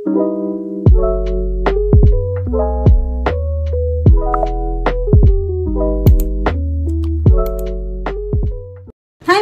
Hi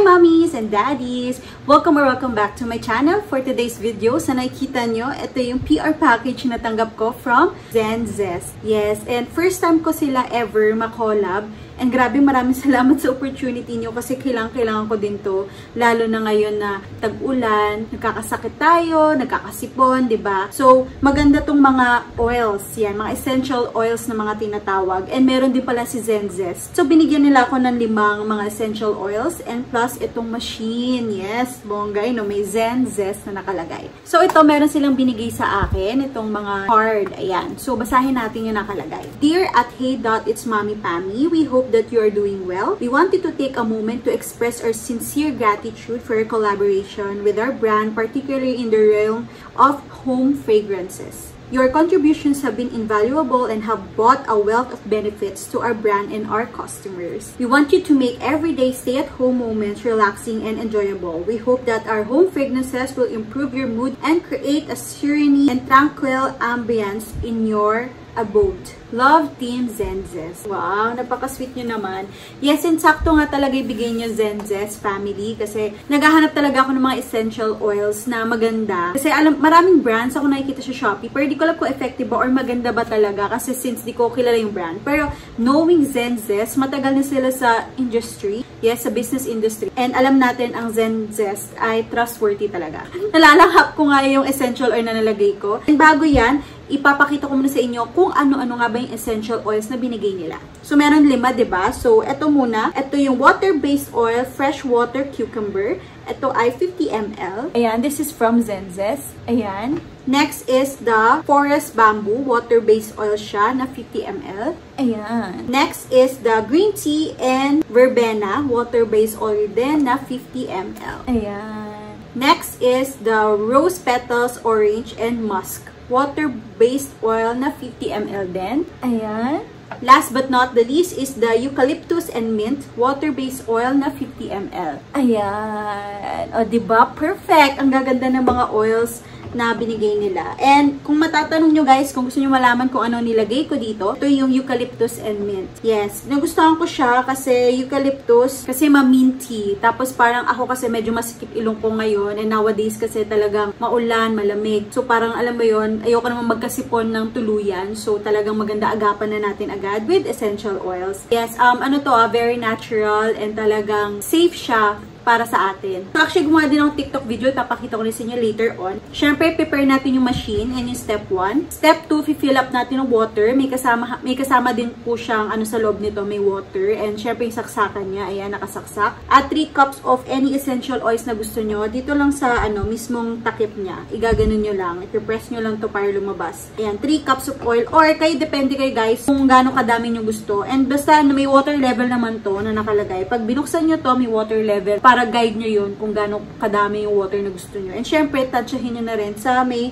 mommies and daddies! Welcome back to my channel. For today's video, sa nakikita nyo, ito yung PR package na tanggap ko from ZenZest. Yes, and first time ko sila ever makollab. And grabe, maraming salamat sa opportunity nyo kasi kailangan ko din to. Lalo na ngayon na tag-ulan, nagkakasakit tayo, nagkakasipon, 'di ba? So, maganda tong mga oils, yan, mga essential oils na mga tinatawag. And meron din pala si ZenZest. So, binigyan nila ako ng 5 mga essential oils and plus itong machine. Yes, bongga, no, may ZenZest na nakalagay. So, ito meron silang binigay sa akin, itong mga card. Ayan. So, basahin natin yung nakalagay. Dear at Hey Dot, it's Mommy Pammy. We hope that you are doing well. We wanted to take a moment to express our sincere gratitude for your collaboration with our brand, particularly in the realm of home fragrances. Your contributions have been invaluable and have brought a wealth of benefits to our brand and our customers. We want you to make everyday stay-at-home moments relaxing and enjoyable. We hope that our home fragrances will improve your mood and create a serene and tranquil ambience in your abode. Love, Team ZenZest. Wow, napaka-sweet nyo naman. Yes, and sakto nga talaga ibigay nyo ZenZest family kasi naghahanap talaga ako ng mga essential oils na maganda. Kasi maraming brands ako nakikita sa Shopee, pero di ko alam kung effective ba or maganda ba talaga kasi since di ko kilala yung brand. Pero knowing ZenZest, matagal na sila sa industry. Yes, sa business industry. And alam natin ang ZenZest ay trustworthy talaga. Nalalanghap ko nga yung essential oil na nalagay ko. And bago yan, ipapakita ko muna sa inyo kung ano-ano nga ba yung essential oils na binigay nila. So, meron 5, diba? So, ito muna. Ito yung water-based oil, fresh water cucumber. Ito ay 50 ml. Ayan, this is from ZenZest. Ayan. Next is the forest bamboo, water-based oil siya na 50 ml. Ayan. Next is the green tea and verbena, water-based oil din na 50 ml. Ayan. Next is the rose petals, orange, and musk, water-based oil na 50 ml din. Ayan. Last but not the least is the eucalyptus and mint, water-based oil na 50 ml. Ayan. O, diba? Perfect! Ang gaganda ng mga oils na binigay nila. And kung matatanong nyo guys, kung gusto nyo malaman kung ano nilagay ko dito, ito yung eucalyptus and mint. Yes, nagustuhan ko siya kasi eucalyptus, kasi ma-minty. Tapos parang ako kasi medyo masikip ilong ko ngayon and nowadays kasi talagang maulan, malamig. So parang alam mo yun, ayoko naman magkasipon ng tuluyan. So talagang maganda agapan na natin agad with essential oils. Yes, ano to very natural and talagang safe siya para sa atin. So, actually, gumawa din ng TikTok video. Ipapakita ko rin sa inyo later on. Siyempre, prepare natin yung machine and yung step 1. Step 2, fill up natin ng water. May kasama din po siyang sa loob nito, may water. And siyempre, yung saksakan niya, ayan, nakasaksak. At 3 cups of any essential oils na gusto nyo. Dito lang sa, mismong takip niya. Igaganon nyo lang. I-press nyo lang to para lumabas. Ayan, 3 cups of oil. Or, depende kayo guys, kung gaano kadami nyo gusto. And basta, may water level naman to na nakalagay. Pag binuksan nyo to, may water level para guide nyo yun kung gaano kadami yung water na gusto nyo. And syempre, touchahin nyo na rin sa may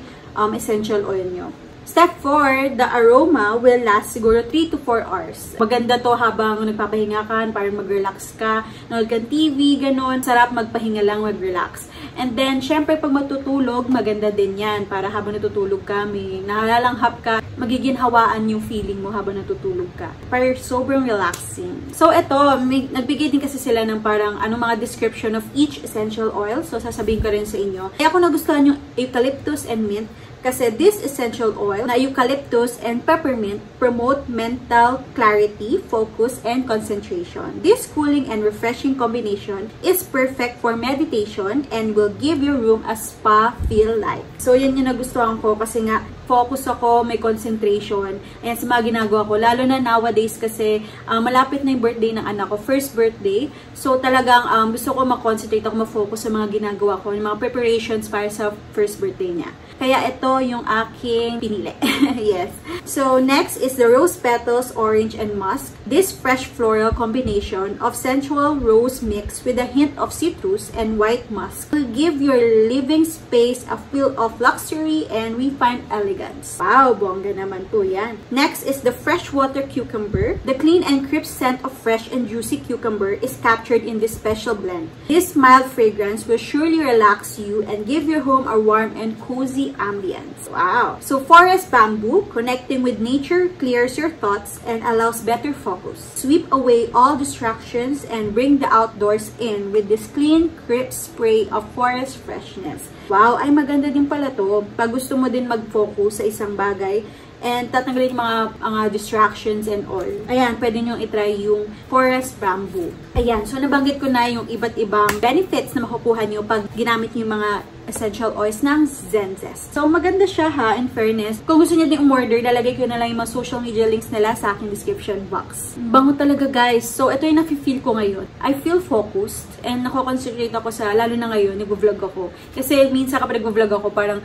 essential oil nyo. Step 4, the aroma will last siguro 3 to 4 hours. Maganda to habang nagpapahinga ka, parang mag-relax ka, nanood ka TV, ganun. Sarap magpahinga lang, mag-relax. And then, syempre, pag matutulog, maganda din yan. Para habang natutulog ka, may nahalalanghap ka, magiginhawaan yung feeling mo habang natutulog ka. Para sobrang relaxing. So, ito, nagbigay din kasi sila ng parang mga description of each essential oil. So, sasabihin ko rin sa inyo. Kaya ako nagustuhan yung eucalyptus and mint. Kasi this essential oil na eucalyptus and peppermint promote mental clarity, focus, and concentration. This cooling and refreshing combination is perfect for meditation and will give your room a spa feel like. So, yan yung nagustuhan ko kasi nga focus ako, may concentration. Ayan, sa mga ginagawa ko. Lalo na nowadays kasi malapit na yung birthday ng anak ko. First birthday. So, talagang gusto ko makoncentrate ako, ma-focus sa mga ginagawa ko, mga preparations para sa first birthday niya. Kaya ito yung aking pinili. Yes. So, next is the rose petals, orange, and musk. This fresh floral combination of sensual rose mix with a hint of citrus and white musk will give your living space a feel of luxury and refined elegance. fragrance. Wow, bongga naman po yan. Next is the freshwater cucumber. The clean and crisp scent of fresh and juicy cucumber is captured in this special blend. This mild fragrance will surely relax you and give your home a warm and cozy ambience. Wow! So forest bamboo, connecting with nature, clears your thoughts and allows better focus. Sweep away all distractions and bring the outdoors in with this clean, crisp spray of forest freshness. Wow, ay maganda din pala to. Pag gusto mo din mag-focus sa isang bagay and tatanggalin yung mga distractions and all. Ayan, pwede nyo itry yung forest bamboo. Ayan, so nabanggit ko na yung iba't ibang benefits na makukuha nyo pag ginamit nyo yung mga essential oils ng Zenzest. So, maganda siya ha, in fairness. Kung gusto niyo din umorder, lalagay ko na lang yung mga social media links nila sa aking description box. Bango talaga guys. So, ito yung nafe-feel ko ngayon. I feel focused and nako-concentrate ako sa, lalo na ngayon, nag-vlog ako. Kasi minsan kapag nag-vlog ako, parang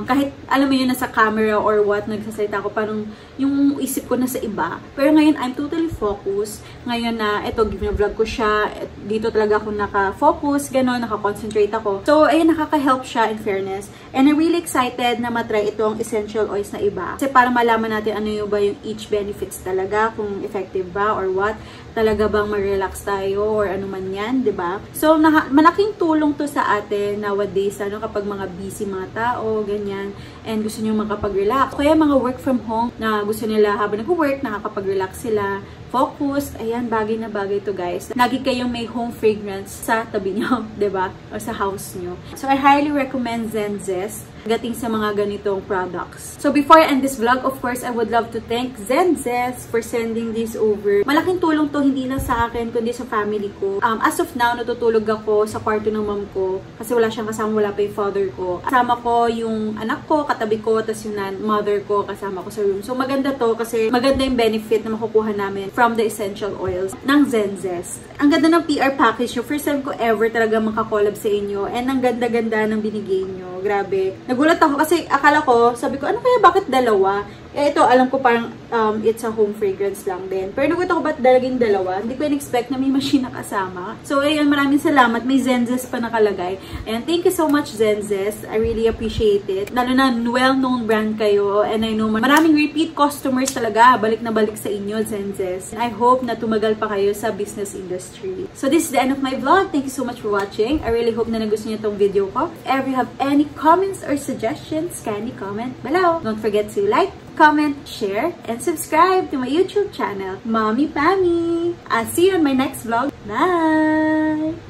kahit alam mo yun, nasa camera or what, nagsasalita ako, parang yung isip ko nasa iba. Pero ngayon, I'm totally focused. Ngayon na, ito, vlog ko siya. Dito talaga ako naka-focus, gano'n, naka-concentrate ako. So, ayun, nakaka-help siya in fairness. And I'm really excited na matry itong essential oils na iba. Kasi para malaman natin ano yung ba yung each benefits talaga, kung effective ba or what. Talaga bang ma-relax tayo or ano man yan, di ba? So, malaking tulong to sa atin nowadays, ano, kapag mga busy mga tao, ganyan, and gusto nyo makapag-relax. Kaya mga work from home na gusto nila habang nag-work, nakakapag-relax sila, focus, ayan, bagay na bagay to guys. Lagi kayong may home fragrance sa tabi nyo, diba? O sa house nyo. So, I highly recommend Zenzest gating sa mga ganitong products. So, before I end this vlog, of course, I would love to thank Zenzest for sending this over. Malaking tulong to, hindi lang sa akin, kundi sa family ko. As of now, natutulog ako sa kwarto ng mom ko kasi wala siyang kasama, wala pa yung father ko. Kasama ko yung anak ko, katabi ko, tas yung mother ko, kasama ko sa room. So, maganda to kasi maganda yung benefit na makukuha namin from the essential oils ng Zenzest. Ang ganda ng PR package nyo. First time ko ever talaga makakollab sa inyo. And ang ganda-ganda ng binigay nyo. Grabe. Nagulat ako kasi akala ko, sabi ko, ano kaya, bakit dalawa? Eh, ito, alam ko parang it's a home fragrance lang din. Pero nagulat ako, ba't dalaging dalawa? Hindi ko in-expect na may machine na kasama. So, ayun, maraming salamat. May Zenzest pa nakalagay. And thank you so much, Zenzest. I really appreciate it. Lalo na, well-known brand kayo. And I know, maraming repeat customers talaga. Balik na balik sa inyo, Zenzest. And I hope na tumagal pa kayo sa business industry. So, this is the end of my vlog. Thank you so much for watching. I really hope na nagustuhan niyo itong video ko. If you have any comments or suggestions, kindly comment below. Don't forget to like, comment, share, and subscribe to my YouTube channel, Mommy Pammy. I'll see you on my next vlog. Bye!